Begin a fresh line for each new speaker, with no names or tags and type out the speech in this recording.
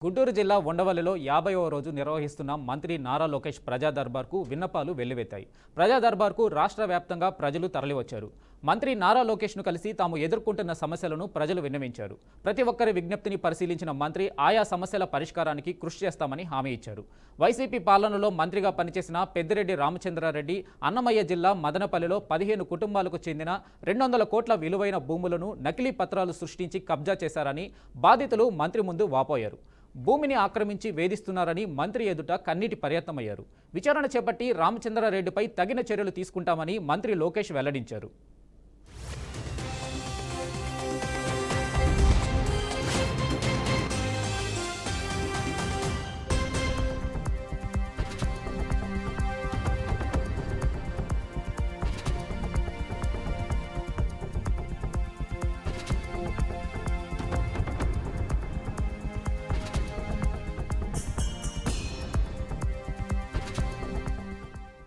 గుంటూరు జిల్లా ఉండవల్లిలో 50వ రోజు నిర్వహిస్తున్న మంత్రి నారా లోకేష్ ప్రజా దర్బార్కు విన్నపాలు వెల్లువెత్తాయి. ప్రజా దర్బార్కు రాష్ట్ర వ్యాప్తంగా ప్రజలు తరలివచ్చారు. మంత్రి నారా లోకేష్ను కలిసి తాము ఎదుర్కొంటున్న సమస్యలను ప్రజలు విన్నవించారు. ప్రతి ఒక్కరి విజ్ఞప్తిని పరిశీలించిన మంత్రి ఆయా సమస్యల పరిష్కారానికి కృషి చేస్తామని హామీ ఇచ్చారు. వైసీపీ పాలనలో మంత్రిగా పనిచేసిన పెద్దిరెడ్డి రామచంద్రారెడ్డి అన్నమయ్య జిల్లా మదనపల్లిలో 15 కుటుంబాలకు చెందిన 200 కోట్ల విలువైన భూములను నకిలీ పత్రాలు సృష్టించి కబ్జా చేశారని బాధితులు మంత్రి ముందు వాపోయారు. భూమిని ఆక్రమించి వేధిస్తున్నారని మంత్రి ఎదుట కన్నీటి పర్యత్నమయ్యారు. విచారణ చేపట్టి రామచంద్రారెడ్డిపై తగిన చర్యలు తీసుకుంటామని మంత్రి లోకేష్ వెల్లడించారు.